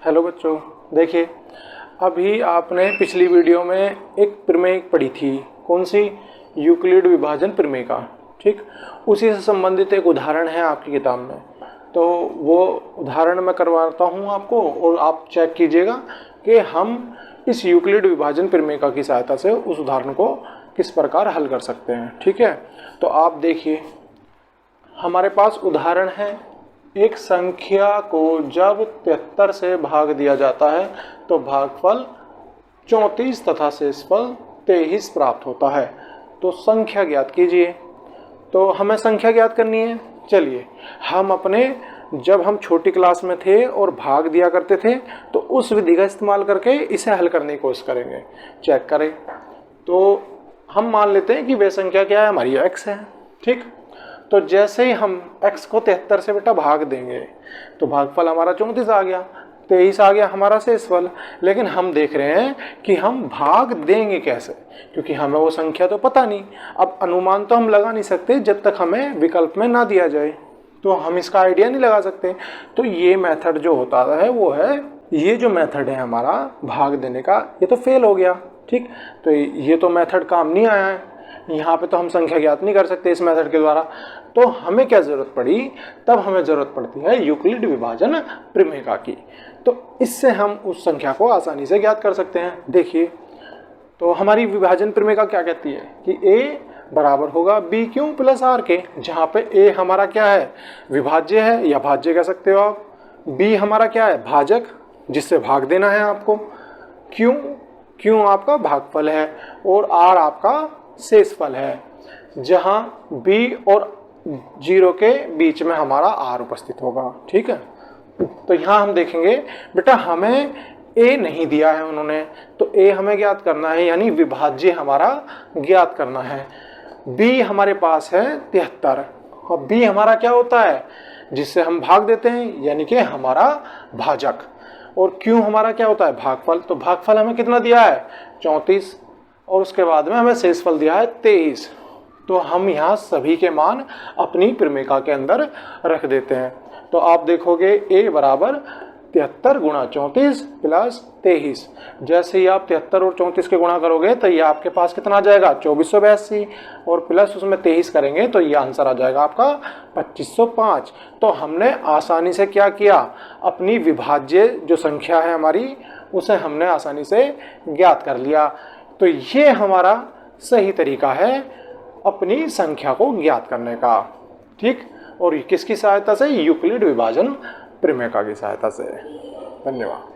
Hello बच्चों, देखिए अभी आपने पिछली वीडियो में एक प्रमेय पढ़ी थी। कौन सी? यूक्लिड विभाजन प्रमेय का। ठीक, उसी से संबंधित एक उदाहरण है आपकी किताब में, तो वो उदाहरण मैं करवाता हूँ आपको और आप चेक कीजिएगा कि हम इस यूक्लिड विभाजन प्रमेय का की सहायता से उस उदाहरण को किस प्रकार हल कर सकते हैं। ठीक है, तो आप देखिए हमारे पास उदाहरण है, एक संख्या को जब 73 से भाग दिया जाता है तो भागफल 34 तथा शेषफल 23 प्राप्त होता है। तो संख्या ज्ञात कीजिए। तो हमें संख्या ज्ञात करनी है। चलिए हम अपने जब हम छोटी क्लास में थे और भाग दिया करते थे तो उस विधि का इस्तेमाल करके इसे हल करने की कोशिश करेंगे। चेक करें तो हम मान लेते हैं कि वह संख्या क्या है, हमारी x है। ठीक, तो जैसे ही हम x को 73 से बेटा भाग देंगे तो भागफल हमारा 34 आ गया, 23 आ गया हमारा शेषफल। लेकिन हम देख रहे हैं कि हम भाग देंगे कैसे, क्योंकि हमें वो संख्या तो पता नहीं। अब अनुमान तो हम लगा नहीं सकते जब तक हमें विकल्प में ना दिया जाए, तो हम इसका आइडिया नहीं लगा सकते। तो ये मेथड जो होता है वो है, ये जो मेथड है हमारा भाग देने का, ये तो फेल हो गया। ठीक, तो ये तो मेथड काम नहीं आया है। यहाँ पे तो हम संख्या ज्ञात नहीं कर सकते इस मेथड के द्वारा। तो हमें क्या जरूरत पड़ी? तब हमें जरूरत पड़ती है यूक्लिड विभाजन प्रमेय की। तो इससे हम उस संख्या को आसानी से ज्ञात कर सकते हैं। देखिए तो हमारी विभाजन प्रमेय क्या कहती है कि a बराबर होगा b क्यों प्लस r के, जहाँ पे a हमारा क्या है, विभाज्य है या भाज्य कह सकते हो आप। b हमारा क्या है, भाजक, जिससे भाग देना है आपको। क्यों आपका भागफल है और r आपका शेषफल है, जहां b और 0 के बीच में हमारा r उपस्थित होगा। ठीक है, तो यहां हम देखेंगे बेटा हमें a नहीं दिया है उन्होंने, तो a हमें ज्ञात करना है, यानी विभाज्य हमारा ज्ञात करना है। b हमारे पास है 73 और b हमारा क्या होता है, जिससे हम भाग देते हैं, यानी कि हमारा भाजक। और q हमारा क्या होता है, भागफल। तो भागफल हमें कितना दिया है, 34, और उसके बाद में हमें शेषफल दिया है 23। तो हम यहाँ सभी के मान अपनी प्रमेयिका के अंदर रख देते हैं। तो आप देखोगे a बराबर 73 गुणा 34 प्लस 23। जैसे ही आप 73 और 34 के गुणा करोगे तो ये आपके पास कितना आ जाएगा, 2482, और प्लस उसमें 23 करेंगे तो ये आंसर आ जाएगा आपका 2505। तो हमने आसानी से क्या किया, अपनी विभाज्य जो संख्या है हमारी, उसे हमने आसानी से ज्ञात कर लिया। तो ये हमारा सही तरीका है अपनी संख्या को ज्ञात करने का। ठीक, और किसकी सहायता से, यूक्लिड विभाजन प्रमेय की सहायता से। धन्यवाद।